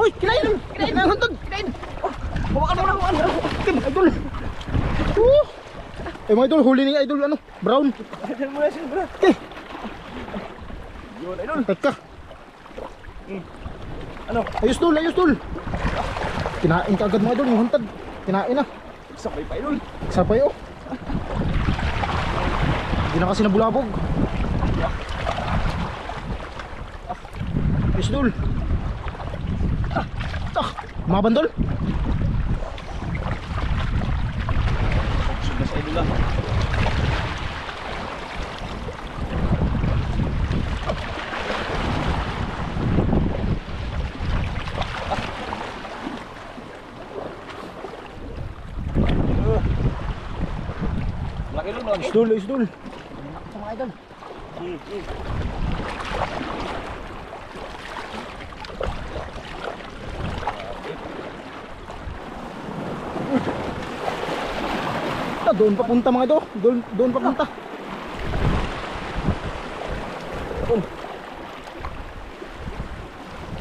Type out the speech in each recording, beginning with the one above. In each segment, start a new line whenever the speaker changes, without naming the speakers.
Uy, kinain! Kinain na huntod! Kinain! Hawakan mo na ako, ano? Okay, mga idol! Eh mga idol, huli ni idol, ano? Brown!
Idol mo na siya, bro!
Okay!
Yun, idol!
Teka!
Ano?
Ayos dul, ayos dul! Kinain ka agad mga idol, yung huntad! Kinain na!
Sabay pa, idol!
Sabay oh! Hindi na kasi nabulabog! Ayos dul! Mga bandol!
Sugas idol lang! Laki nun, no?
Ayos dul, ayos dul! Sa mga idol! Doon papunta mga idol, doon papunta. Doon.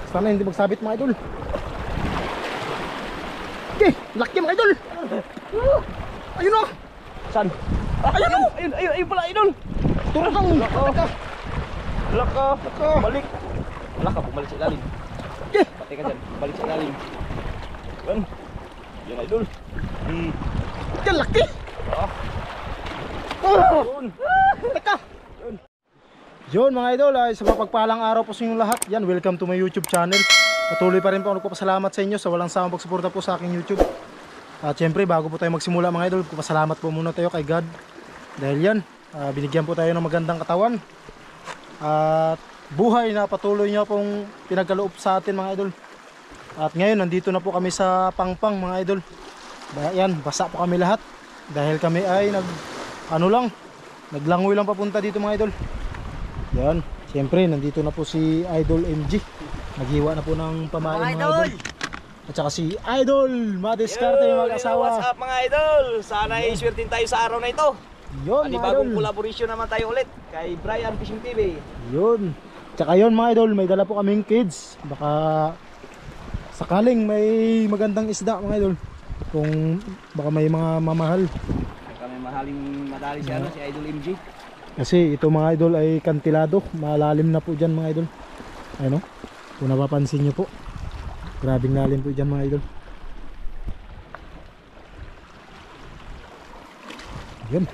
Sana hindi magsabit mga idol. Okay, laki mga idol. Ayun o.
Saan?
Ayun o.
Ayun pala, idol!
Turun kang.
Laka! Balik! Laka, bumalik sa ilalim.
Okay.
Pati ka dyan, balik sa ilalim. Yan. Yan, idol.
Yan laki. Teka. Yun mga idol, ay sa mapagpalang araw po sa inyong lahat. Yan, welcome to my YouTube channel. Patuloy pa rin po ako nagpapasalamat sa inyo sa walang sawang pagsuporta po sa aking YouTube. At syempre bago po tayo magsimula mga idol, pasalamat po muna tayo kay God. Dahil yan, binigyan po tayo ng magandang katawan. At buhay na patuloy niya pong pinagkaloob sa atin mga idol. At ngayon nandito na po kami sa Pangpang mga idol. Yan, basa po kami lahat. Dahil kami ay naglangoy lang papunta dito mga idol. Yan, siyempre nandito na po si Idol MG. Naghiwa na po ng pamain mga idol. At saka si Idol Madiskarte yung mag-asawa.
What's up mga idol? Sana i-swertin tayo sa araw na ito.
Yun mga idol.
Bagong collaboration naman tayo ulit kay Brian Fishing TV.
Yun. Tsaka yun mga idol, may dala po kaming kids. Baka sakaling may magandang isda mga idol. Kung baka may mga mamahal.
Kami mahaling madali si si Idol MG.
Kasi ito mga idol ay kantilado. Malalim na po dyan mga idol. Ayun o. Kung napapansin nyo po. Grabing lalim po dyan mga idol. Yun.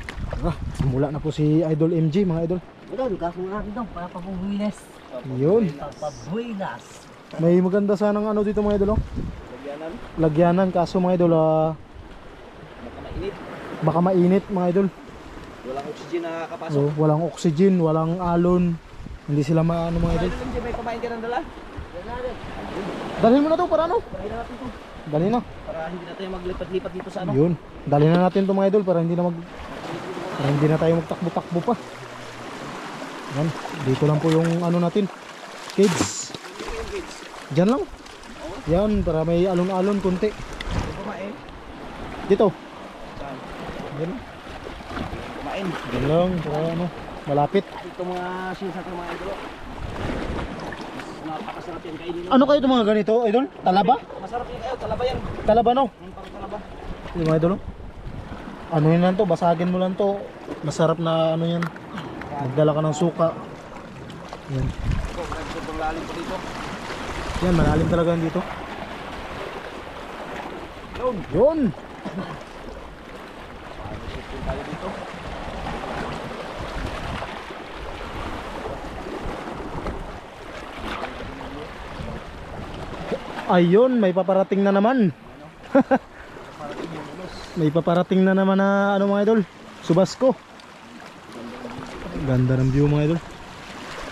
Simula na po si Idol MG mga idol.
Idol, kakulang dito para pabuwinas.
Yun.
Pabuwinas.
May maganda sanang ano dito mga idol.
Lagyanan.
Lagyanan kaso mga idol
Baka mainit.
baka mainit mga idol.
Walang oxygen na nakakapasok.
Oh, walang oxygen, walang alon. Hindi sila maano mga idol.
Idol MG, may pamain ka ng dala?
Dalhin mo na to para ano?
Pakain na natin ito.
Dali na.
Para hindi na tayo maglipat-lipat dito sa ano.
Yun. Dali na natin to mga idol para hindi na tayo magtakbo-takbo pa. Yan. Dito lang po yung ano natin. Kids. Diyan lang. Yan para may alon-alon konti.
Kumain.
Dito.
Saan?
Yan.
Kumain.
Diyan lang para ano, malapit.
Ito mga sinsa ng mga idol. Napakasarap yan kainin.
Ano kayo itong mga ganito, idol? Talaba?
Masarap yan kayo, talaba yan.
Talaba no?
Parang talaba.
Yung mga idol. Ano yun lang to, basagin mo lang to. Masarap na ano yan. Magdala ka ng suka. Yan.
Ito, sobrang lalim pa dito.
Yan, malalim talaga yan dito.
Yun.
Yun!
Sipin tayo dito.
Ayun, may paparating na naman. May paparating na naman na ano mga idol, Subasco. Ganda ng view mga idol.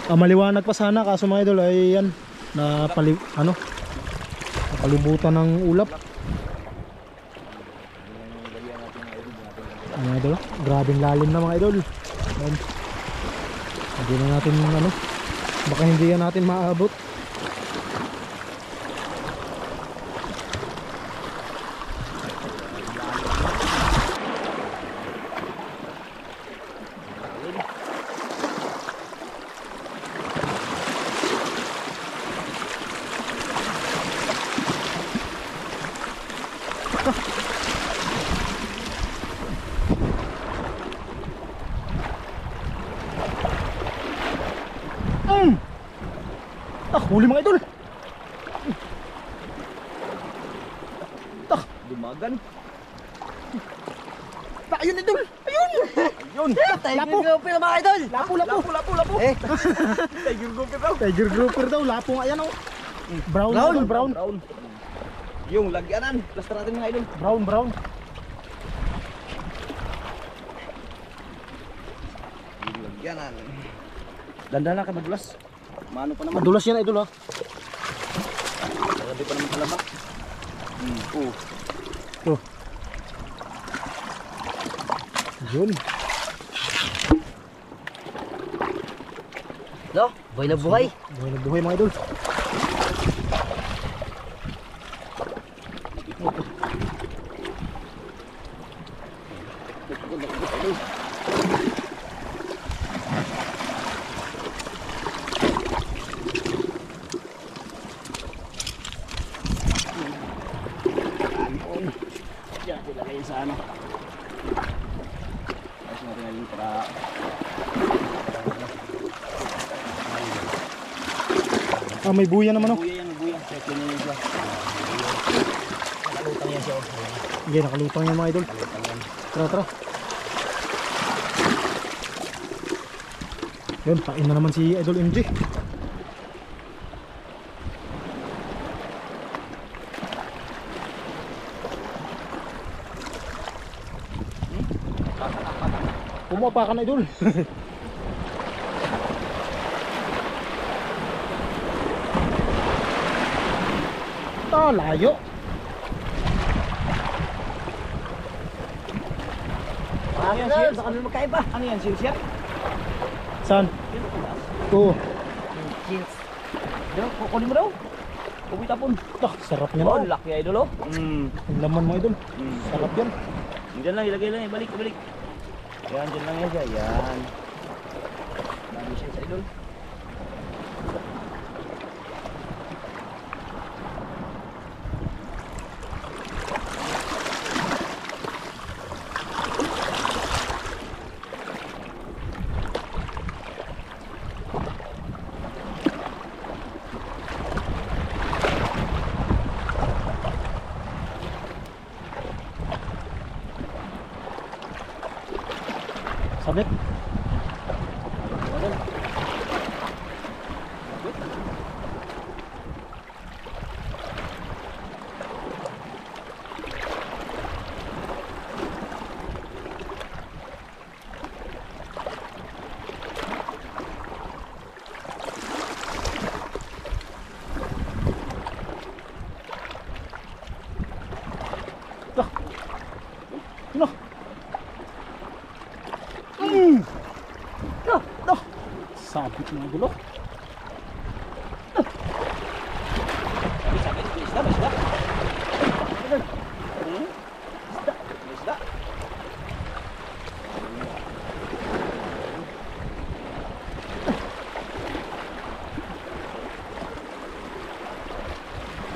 Maliwanag pa sana kaso mga idol ay yan napalibutan ng ulap. Mga idol, grabing lalim na mga idol. Hindi na natin baka hindi yan natin maabot. Huli mga idol.
Dumagan.
Ayun idol. Ayun.
Ayun.
Lapo.
Grouper mga idol.
Lapo.
Eh,
Tiger grouper daw.
Tiger grouper daw. Lapo nga yan oh. Brown.
Brown.
Brown.
Yung lagyanan. Plaster natin mga idol.
Brown.
Yung lagyanan. Dandan lang ka madulas. Maano pa naman.
Madulas yan idol ah.
Sabi pa naman sa laba. Oh.
Oh. Yun.
no, buhay na buhay.
Buhay na buhay mga idol.
Yan, ilagay sa ano. Ayos natin ngayon para
May buya naman oh.
buya yan, buya. Check yun yun siya. Nakalutang yan siya.
Hindi, nakalutang yan mga idol. Tara. Yun, pain na naman si Idol MJ. Pumapa ka na idol. Layo.
Mga idol, baka may magkaiba.
Ano yan, silsya?
Saan? Oo.
Cheers.
Daw, kukunin mo daw. Kumitapon.
Sarap niya
Oh,
na.
laki idol oh.
Ang laman mga idol. Sarap yan.
Diyan lang, ilagay lang, balik. Yan, diyan lang yan siya. Yan. Dami siya sa idol.
Sabit. Ano? Sabit mga gulo.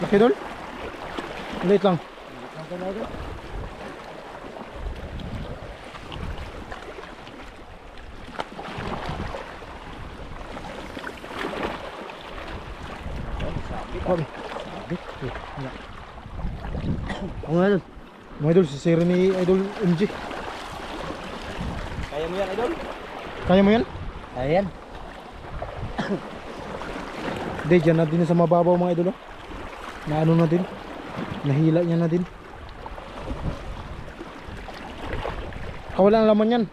Laki dol? Liit lang. Sabi.
Mga idol.
Mga idol, si Sir ni Idol MJ.
Kaya mo yan idol?
Kaya mo yan?
Ayan.
Hindi, dyan na din sa mababaw mga idol. Oh. Na ano na din. Nahila niya na din. Kawalan ang laman yan.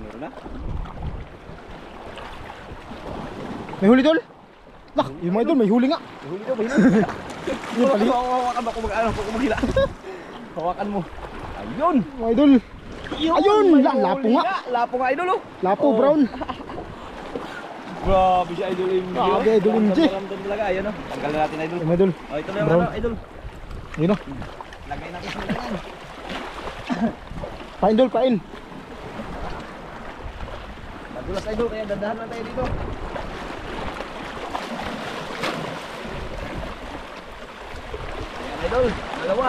Meron na?
May huli dol? Lah, yung mga idol may huli nga.
Huli daw, huli.
Yung pali.
Hawakan ba kung mag-hila? Hawakan mo. Ayun!
Mga idol. Ayun! Lapo nga.
Lapo nga idol oh.
Lapo
Oh.
brown.
Grabe siya idol MJ.
Grabe, idol MJ.
Ramdam talaga, ayan oh. Tanggal na natin idol.
Mga idol.
Oh, ito na yung
Brown.
ano, idol.
Ayun o.
Lagay natin sa ganyan.
Pain Dol, pain.
Nadulas idol, kaya dandahan lang tayo dito. Ayan idol, dalawa.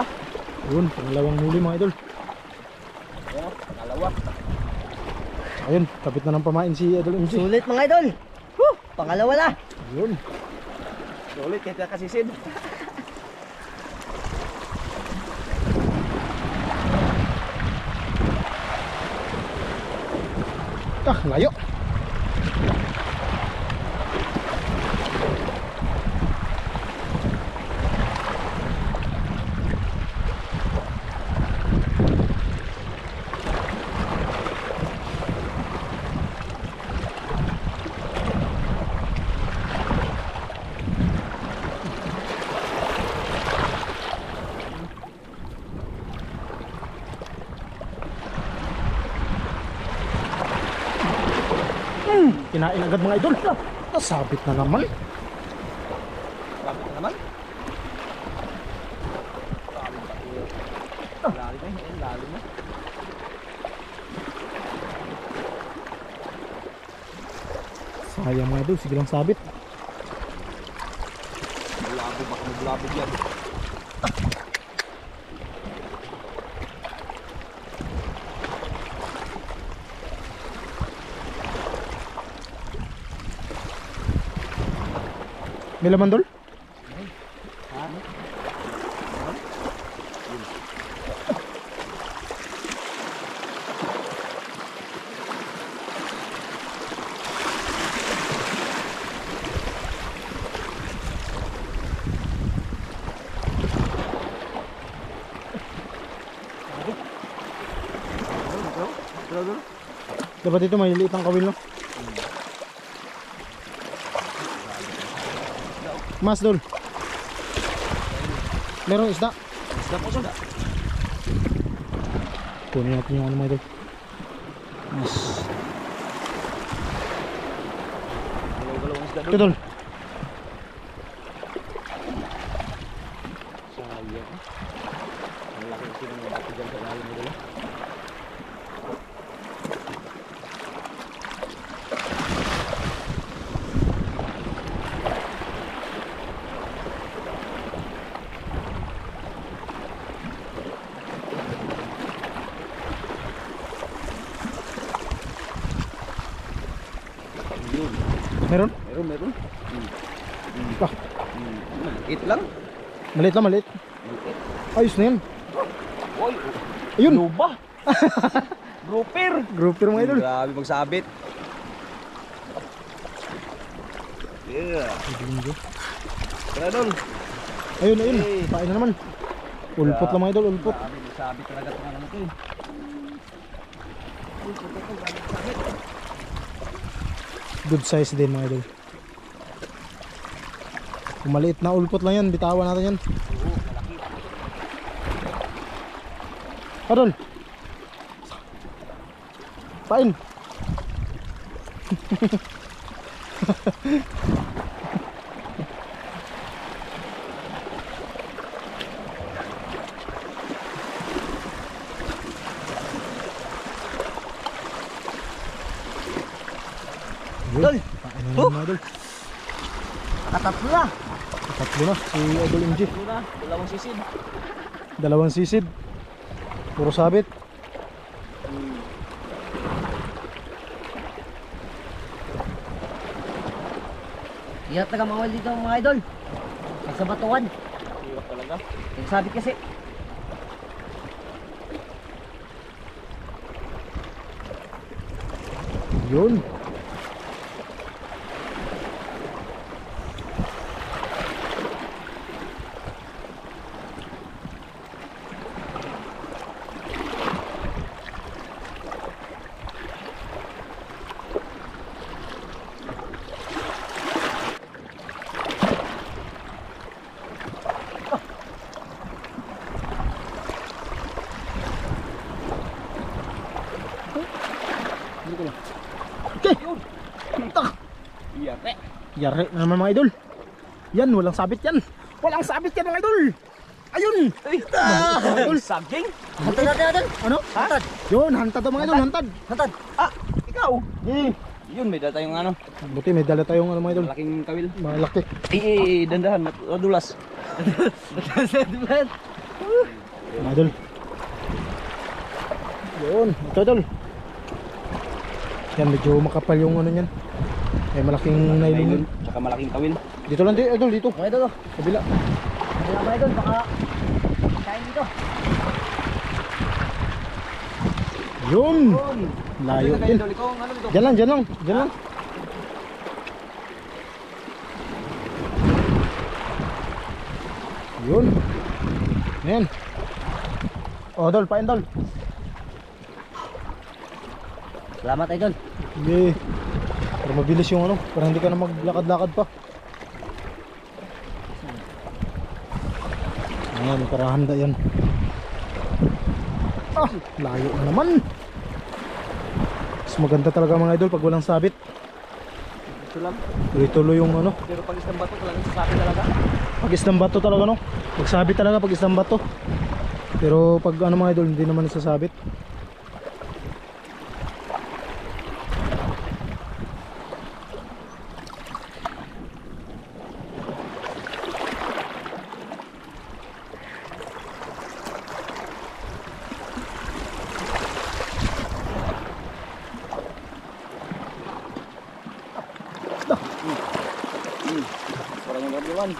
Yun, pangalawang huli mga idol.
Ayan, dalawa.
Ayun, kapit na ng pamain si Idol MG.
Sulit mga idol. Woo! Pangalawa na.
Yun.
Ulit, kaya kasisid.
Ah, layo. Kinain agad mga idol. Nasabit na naman.
Lapit na naman. Lalim na, ayan, lalim na.
Sayang mga idol, sige lang sabit.
Bulabog, baka magbulabog yan.
May laman Dol? Dapat ito maliliit ang kawil no? Mas Dol. Merong isda.
Isda po isda.
Kunin natin yung ano mga idol. Mas.
Galaw-galaw ang isda
Ito
doon.
Dol.
Sayang. Malaki kasi ng bati dyan sa lalim nila. Yun.
Meron?
Meron.
Ah,
Maliit lang.
maliit lang, maliit.
Maliit.
Ayos na yan.
Oy,
Ayun.
luba. Grouper.
Grouper mga idol.
Grabe magsabit. Yeah. Tara doon.
Ayun, ayun.
Hey.
Pain na naman. Ulpot lang mga idol, ulpot.
Grabe magsabit talaga itong ano ito eh.
Good size din mga idol. Kung maliit na ulpot lang yan, bitawan natin yan.
Oo, malaki.
Adol. Pain.
Dol.
Pain na mga idol.
Katatlo na.
Tatlo na si Idol MG.
Ito na, dalawang sisid.
Dalawang sisid. Puro sabit.
Hirap na kamawal dito mga idol. Sa batuan.
Hirap talaga.
Nagsabit kasi.
Yun. Okay. Tak.
Iya,
Yari na naman mga idol. Yan, walang sabit yan. Walang sabit yan mga idol. Ayun!
Ay!
Idol.
Saging!
Hantad natin, idol.
Ano?
Hantad.
Yun, hantad to mga idol, hantad.
Hantad.
Ah! Ikaw! Yun, may dala tayong ano,
Buti may dala tayong ano mga idol.
malaking kawil.
Malaki.
Dandahan, madulas.
Mga idol. Yun, ito idol. Yan, medyo makapal yung ano niyan. May malaking nylon yun.
Tsaka malaking kawil.
Dito lang din, idol, dito.
Mga idol, oh.
Kabila.
Kaya ba idol, baka kain dito.
Yun! Layo din.
Ikaw, ano dito?
Diyan lang, diyan lang. Diyan lang. Yun. Ayan. O, Dol, pain Dol.
Salamat idol.
Sige. Para mabilis yung ano, para hindi ka na maglakad-lakad pa. Ayan, para handa yan. Ah, layo na naman. Mas maganda talaga mga idol pag walang sabit.
Ito lang.
Tuloy-tuloy yung ano.
Pero pag isang bato, talagang sasabi talaga.
Pag isang bato talaga no. Magsabit talaga pag isang bato. Pero pag ano mga idol, hindi naman nasasabit.
Parang yung everyone.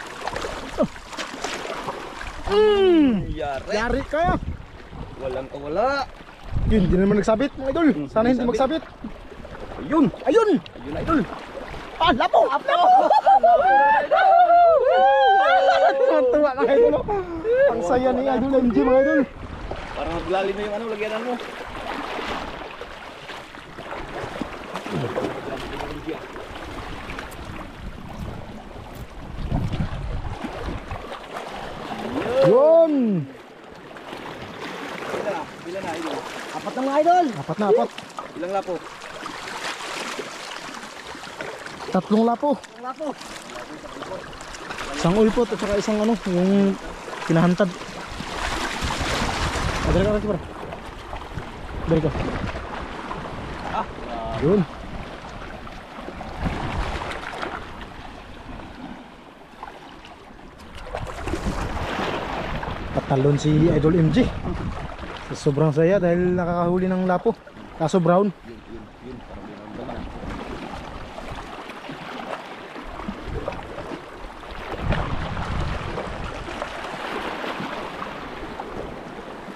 Yari.
Yari kaya.
Walang kawala.
Yun, hindi naman nagsabit mga idol. Sana hindi magsabit.
Ayun.
Ayun!
Ayun, idol.
Ah, lapo! Lapo! Tuwa mga idol. Ang saya ni Idol MG mga idol.
Parang maglalim na yung ano, lagyanan mo.
Yun!
Bila na, idol.
Apat na mga idol.
Apat na, apat.
Ilang lapo?
Tatlong lapo.
Wala po.
Isang ulpot at saka isang ano, yung kinahantad. Dali ka, Kibar. Dali ka.
Ah,
Yun. Patalon si Idol MG. Sobrang saya dahil nakakahuli ng lapo. Kaso brown.
yun. Parang binamdam na.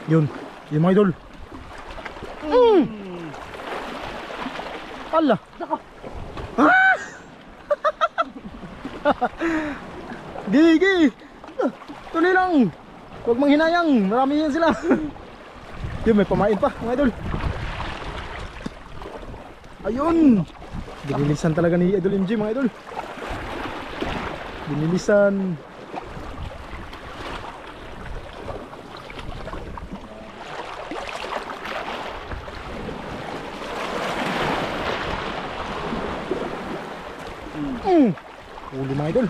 Yun. Yung mga idol. Ala. Ah! Gigi. Tuloy lang. Huwag manghinayang. Marami yan sila. Yun, may pamain pa mga idol. Ayun. Binilisan talaga ni Idol MG mga idol. Binilisan. Huli mga idol.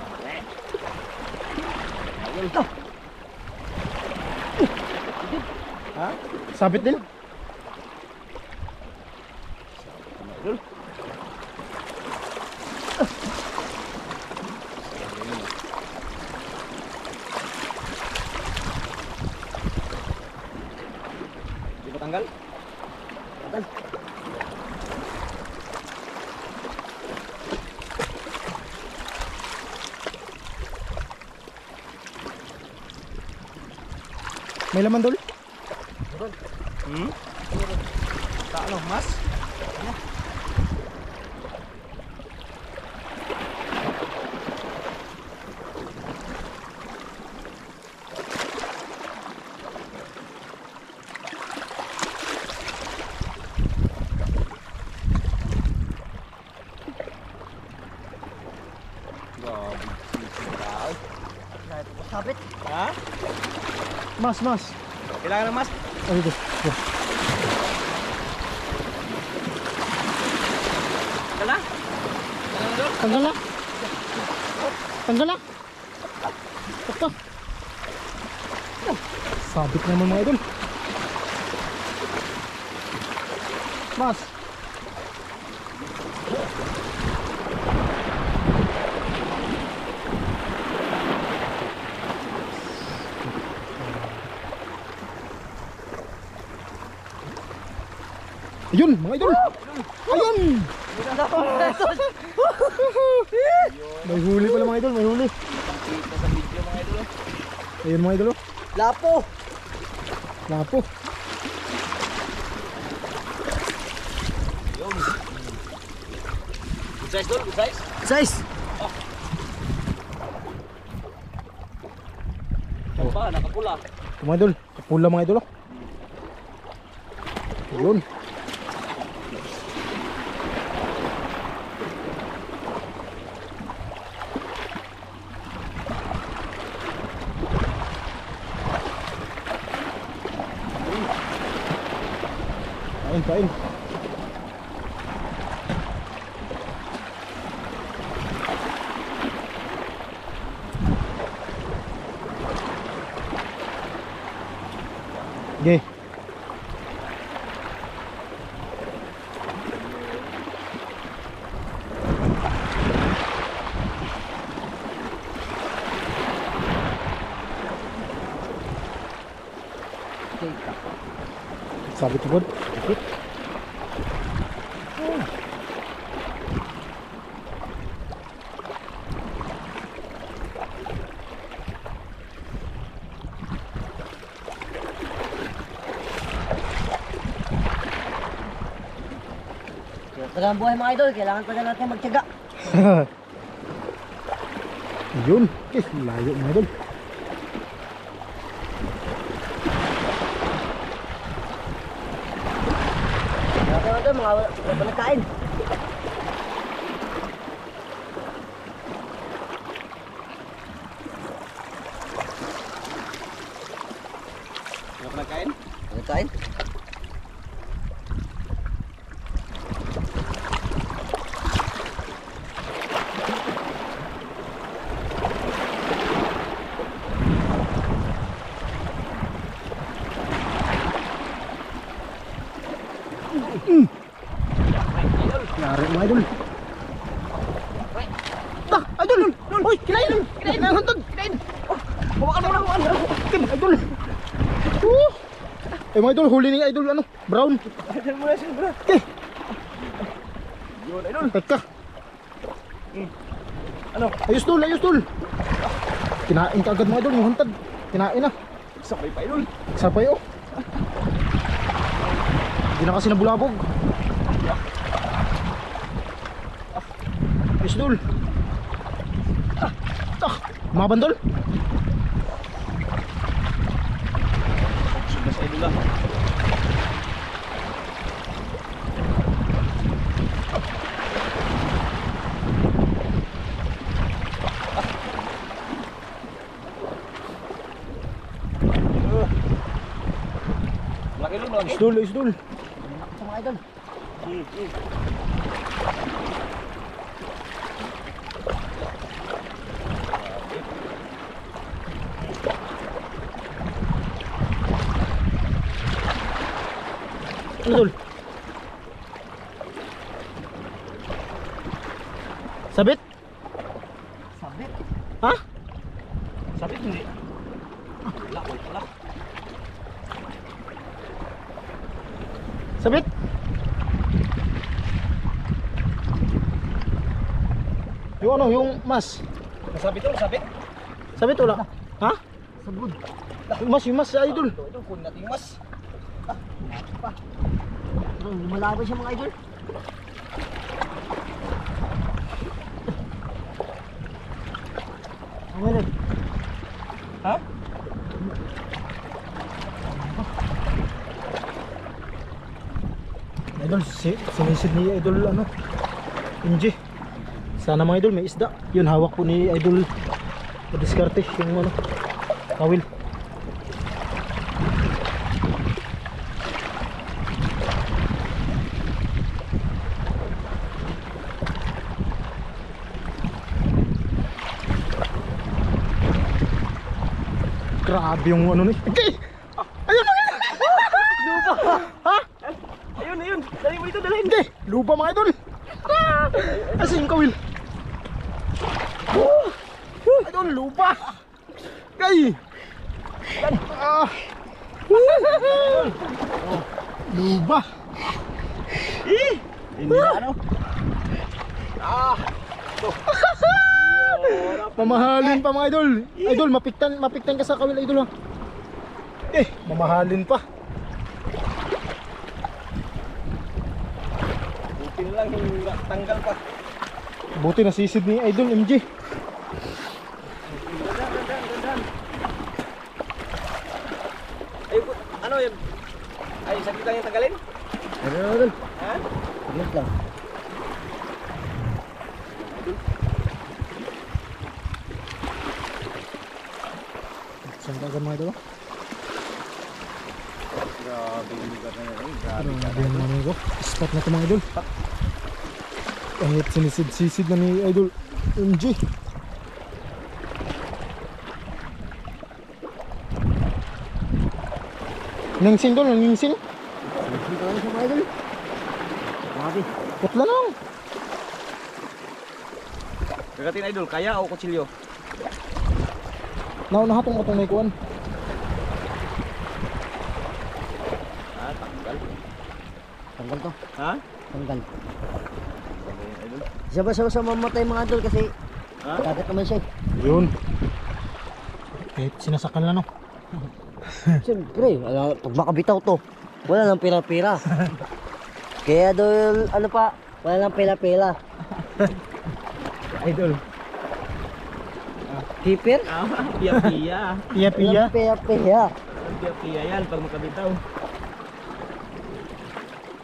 Ha?
Sabit din.
Idol. Di ba tanggal?
Tanggal.
May laman dol.
Hmm? Sa ano, mas?
Sabit.
Ha?
Mas.
Kailangan ng mas?
Oh, dito. Yeah.
Dala?
Tanggal na. Tanggal na. Ito. Sabit naman mga idol. Mas. Ayun mga idol. Ayun. May huli pala mga idol, may huli.
Kita sa video mga idol.
Ayun mga idol.
Lapo.
Lapo.
Yun. Good size, Dol. Good size.
Size.
Yan pa, nakapula.
Ito, mga idol, kapula mga idol. Ayun. Kain, kain. Okay. Sabit ko. Ikit.
Taga ang buhay mga idol, kailangan taga natin magtiyaga.
Yun. Okay, layo mga idol.
Kaya ito mga wala nagkain.
Ano pa nagkain?
Nagkain?
Yari mga idol. Tak, idol. Uy, kinain. Kinain na huntod. Kinain. Hawakan mo na ako. Okay, mga idol. Eh mga idol, huli ni idol ano? Brown.
Idol mo na siya, bro.
Okay.
Yun, idol.
Teka.
Ano?
Ayos dul, ayos dul. Kinain ka agad mga idol, yung huntad. Kinain na.
Sabay pa, idol.
Sapay oh. Hindi na kasi nabulabog. Ayos dul. Mabandol.
Sudah sa idol lang. Laki dul, lagi.
Ayos dul, ayos dul.
Sa mga idol.
Ayos dul. Sabit?
Sabit.
Ha?
Sabit hindi. Wala, wala.
Sabit? Yung ano, yung mas.
Sabit dul, sabit.
Sabit wala? Ha?
Sabud.
Yung mas idol.
Ito, kunin natin yung mas.
Lumalaban siya mga idol. Ano?
Ha?
Idol, sinisid ni idol ano? Inji. Sana mga idol may isda. Yun hawak po ni idol. Diskarte yung ano, kawil. Grabe yung ano ni. Okay!
ito dalhin.
Hindi, lupa mga idol. Asan yung kawil? Oh, idol, lupa. Kay. Ah. Lupa.
Hindi na ano.
Mamahalin pa mga idol. Idol, mapiktan ka sa kawil idol ha. Mamahalin pa.
Buti na lang yung tanggal pa.
Buti nasisid ni idol MJ.
Dandan. Ay, ano yun? Ay, sakit lang yung tanggalin?
Idol.
Ha?
Saglit lang.
Saan ka mga idol?
Grabe yung lugar na yun.
Grabe yung namin ko. Spot na ito mga idol. Kahit sinisid-sisid na ni idol MJ. Nangsing doon, nangsing.
Dito na siya mga idol. Grabe.
Putla lang.
Kagatin idol, kaya o kutsilyo?
Nahatong mo itong may kuwan.
Ah, tanggal.
Tanggal to.
Ha?
Tanggal.
Idol.
Siya ba siya mamatay mga idol kasi
Ha?
kagat naman siya.
Yun. Kahit sinasakal na no.
Siyempre, pag makabitaw to, wala nang pila-pila. Kaya idol, ano pa, wala nang pila-pila.
Idol.
Keeper?
Piya-piya.
Piya-piya.
Walang pila-pila.
Piya-piya yan pag makabitaw.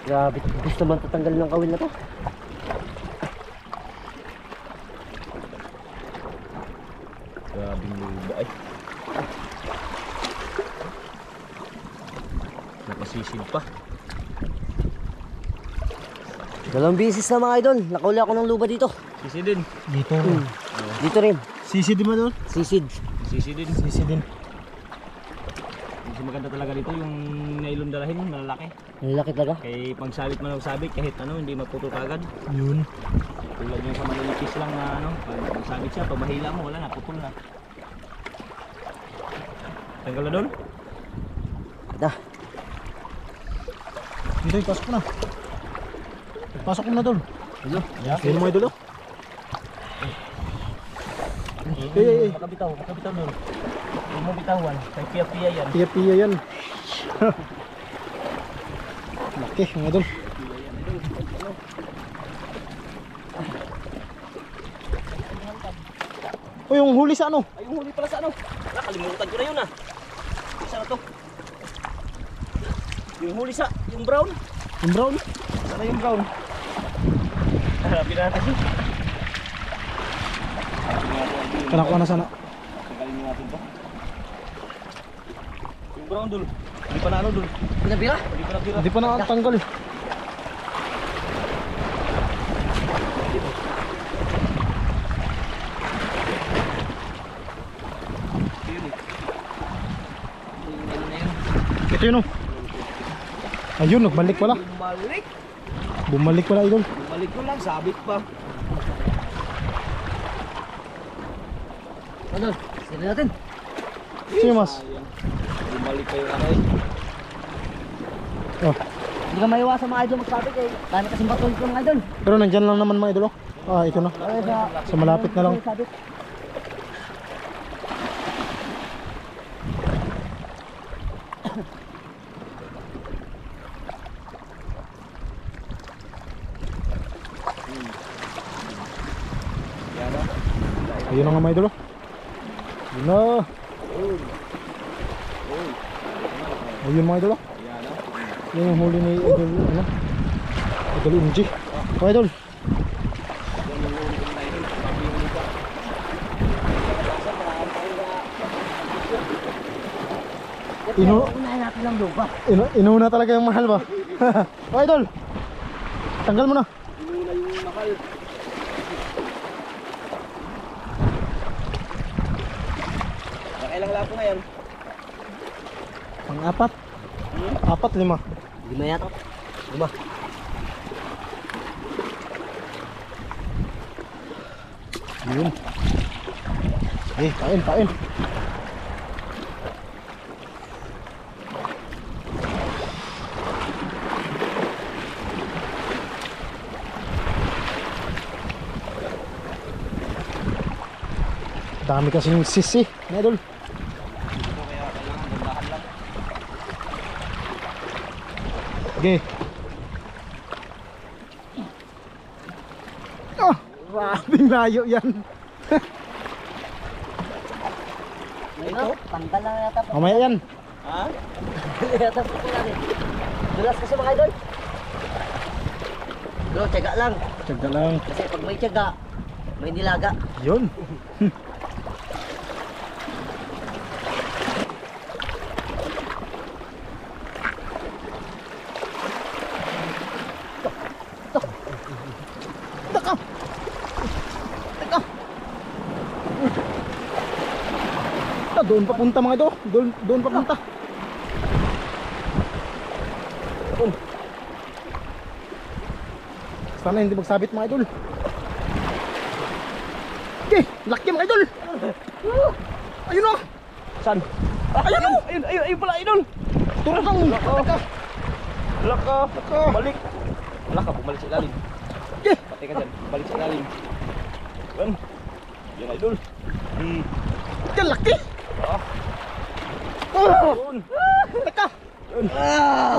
Grabe, gusto man tatanggalin ng kawil na to.
Grabing luba ay. Nakasisid pa.
Dalawang bisis na mga idol, nakauli ako ng luba dito.
Sisi din.
Dito.
Dito rin,
Sisi di ba doon?
sisid.
Sisi din.
Sisi din.
Kasi maganda talaga dito yung nailon dalahin, malalaki.
Ang laki talaga.
Kay pag sabit man sabit kahit ano hindi maputol kagad.
Yun.
Tulad yung sa malalipis lang na ano, pag sabit siya, pag mahila mo wala na, putol na. Tanggal na doon?
Da,
Dito, pasok na. Pasok mo na doon.
Hello?
Yun mo idol. Eh.
Makabitaw doon. Hindi mo bitawan, kay piya-piya yan.
Piya-piya yan. Laki mga idol. O yung huli sa ano?
Ay, yung huli pala sa ano? Nakalimutan ko na yun ah. Isa na to. Yung huli sa, yung brown.
Yung brown.
Sana yung brown. Harapin natin.
Kanakuha na sana.
Tanggalin natin to. Yung brown dul. Hindi pa na ano dul.
pinabira?
Hindi pa na tira.
Hindi pa nakatanggal eh. Ito yun oh. Ayun, nagbalik pala.
Bumalik.
Bumalik pala idol.
Bumalik ko lang, sabit pa.
Ano? Sila natin.
Sino mas?
Sayang. Bumalik pa yung ano eh.
Oh.
Hindi ka maiwasan mga idol magsabit eh. Dami kasing batong ko mga idol.
Pero nandyan lang naman mga idol oh. Ah, ito na.
Ay,
Sa malapit na lang.
Sabit.
Yan o.
Ayun na nga mga idol oh. Yun na. Ayun mga idol oh.
Yan o.
Yan yung huli ni idol ano. Idol MG. Oh idol.
Unahin natin lang lupa.
Inuuna talaga yung mahal ba? Oh idol. Tanggal mo na.
Inuna yung mahal. Nakailang lapo na yan?
Pang-apat. 4, 5.
Lima yata. Lima.
Yun. Kain, kain. Dami kasing sisi, mga idol.
Kaya kailangan gandahan lang.
Okay. Ah, grabing layo yan.
Ito, tanggal lang yata.
Mamaya yan.
Ha?
Yata po natin. Dulas kasi mga idol. Bro, tiyaga lang.
Tsaga lang.
Kasi pag may tiyaga, may nilaga.
Yun. Teka. Teka. Doon papunta mga ito. Doon papunta. Doon. Sana hindi magsabit mga idol. Okay, laki mga idol. Ayun o.
Saan?
Ayun o.
Ayun pala, idol.
Turang. Teka.
Laka. Balik. Laka, bumalik sa ilalim.
Okay.
Patay ka dyan. Balik sa ilalim. Yan. Yan, idol.
Yan, laki.
Ah.
Oh. Teka.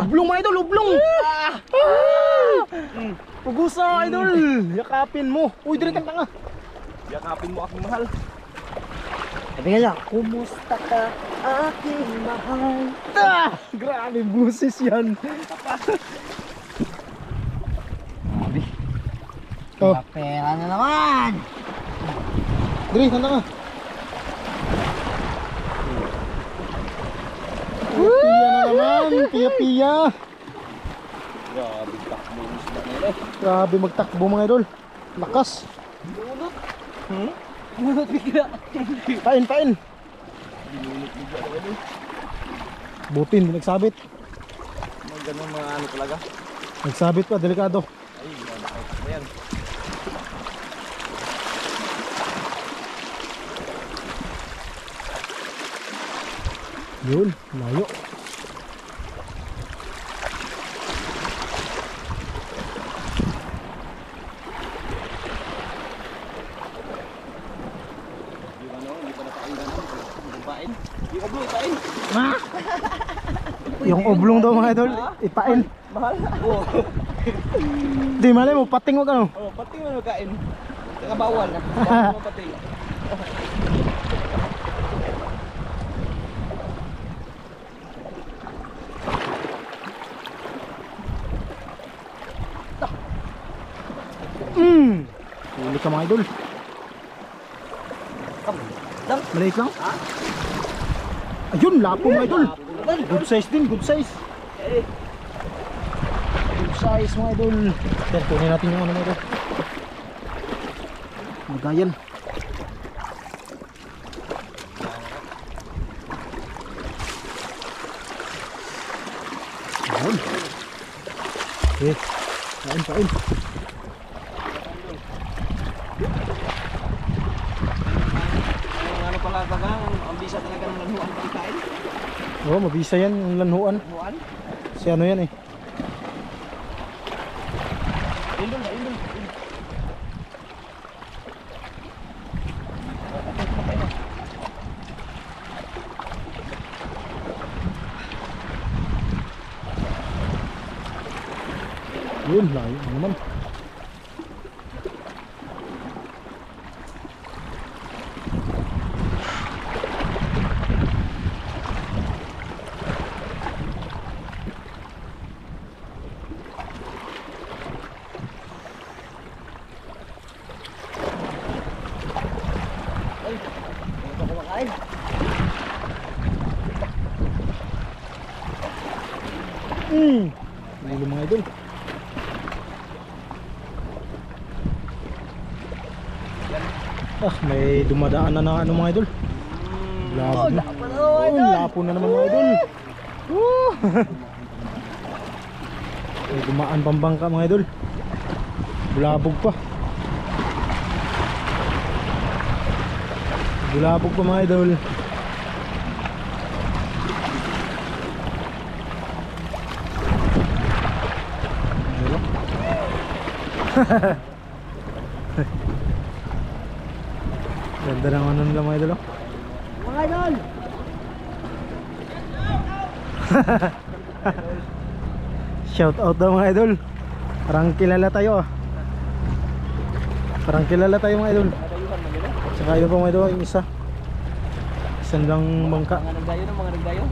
Ublong mga idol, ublong. Pugusa idol. Yakapin mo. Uy, dito ang tanga.
Yakapin mo aking mahal.
Sabi nga lang, kumusta ka aking mahal?
Grabe busis yan. Oh,
Pera na naman!
diri, tanda ka. Piya na naman, piya.
Grabe, takbo yung isda nila.
Grabe magtakbo mga idol. Lakas.
Bunot bigla.
Pain.
Binunit bigla na idol.
Buti, hindi nagsabit.
Mga ganun mga ano talaga.
Nagsabit pa, delikado.
Ay, nakakita mo yan.
Yun, layo.
Yung ano, hindi pa napakailan. Ipain. Yung oblo, ipain.
Yung oblong daw mga idol, ipain.
Mahal. Oo.
Di malay mo, pating mo ka no.
Oh, pati mo magkain. Saka bawal. Bawal mo pati.
Huli ka mga idol. Maliit lang. Ayun, lapo mga idol. Good size din, good size. Good size mga idol. Yan, kunin natin yung ano mga idol. Magayan. Ayun. Okay. Kain.
Yung ano pala tagang, ang bisa talaga ng lanuan pagkain.
Oo, mabisa yan yung lanhuan.
Lanuan.
Si ano yan eh.
Indol.
Yun, layo naman.
Ito kumakain.
Huli mga idol. May dumadaan na ano mga idol. Lapo na. Lapo na naman mga idol. May dumaan pambangka mga idol. Bulabog pa. Bulabog pa mga idol. Ganda ng ano nila mga idol. Oh.
Mga idol!
Shout out daw mga idol. Parang kilala tayo ah. Parang kilala tayo mga idol. Saka yun pa mga idol, yung isa. Isang lang bangka.
Mga nagdayo na, mga nagdayo.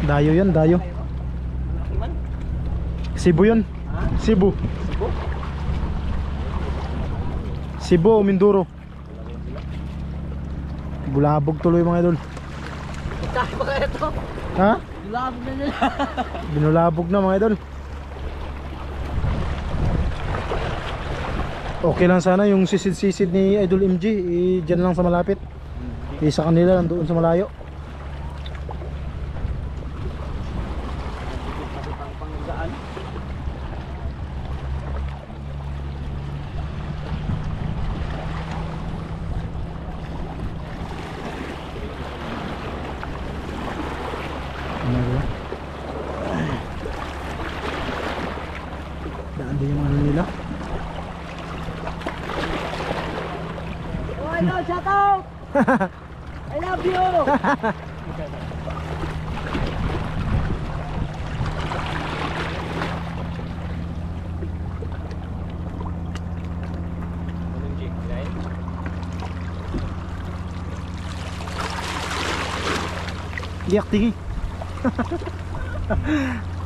Dayo yan, dayo.
Laki man.
Cebu yun. Cebu.
Sibo.
Cebu o Mindoro. Bulabog tuloy mga idol.
Kaya ba kaya ito?
Ha?
Bulabog na nila.
Binulabog na mga idol. Okay lang sana yung sisid-sisid ni Idol MG dyan lang sa malapit. Sa kanila lang doon sa malayo.
Panggaan.
Daan din yung ano nila.
Oh idol, shout out! I love you!
Anong jig? Right?
Giyak tigi.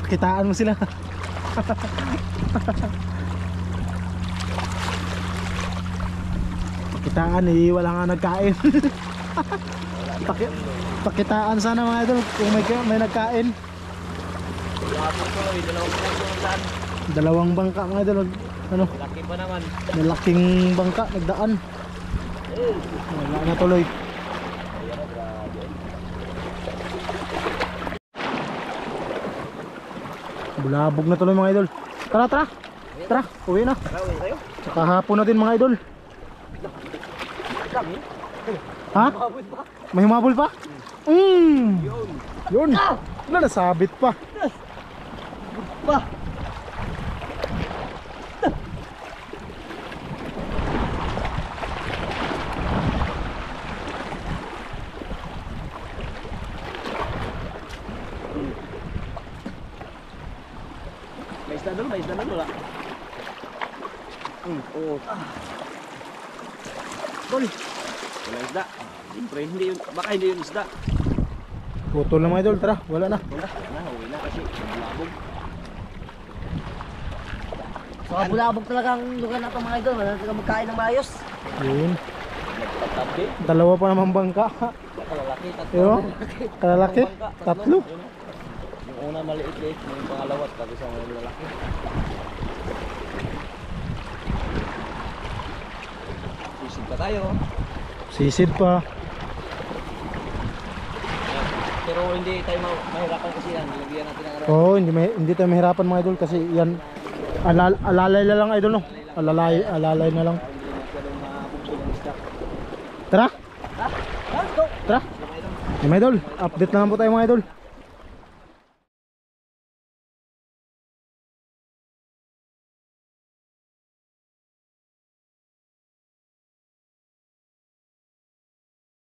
Kitaan mo sila. Pakitaan eh, wala nga nagkain. Pakitaan sana mga idol kung may nagkain.
Bulabog tuloy, dalawang puso ng daan.
Dalawang bangka mga idol. Ano,
Laki pa naman.
malaking bangka nagdaan. Wala na tuloy. Bulabog na tuloy mga idol. Tara, tara. Tara, uwi na.
Tara, uwi tayo.
Saka hapon na din mga idol. Ha? May humabol pa? Yun. Wala, nasabit pa.
Pa!
May isda doon, may isda doon, wala. Oo.
Tol!
Wala isda. Siyempre, hindi yun, baka hindi yun isda.
Putol na mga idol, tara, wala na.
Wala na, uwi na kasi bulabog.
Saka bulabog talaga ang lugar na ito mga idol. Wala na talaga magkain ng maayos.
Yun.
Nagtatabi.
Dalawa pa naman bangka.
Kalalaki, tatlo.
Yun. Kalalaki.
Bangka,
Tatlo.
Yun. Yung una maliit-liit, yung pangalawa, tapos ang lalaki. Isip pa tayo.
Sisid pa.
Pero hindi tayo mahirapan kasi yan. Nilagyan natin ng
Oo, hindi tayo mahirapan mga idol kasi yan alalay na lang idol no. Alalay na lang. Tara. Tara. Mga idol, update na lang po tayo mga idol.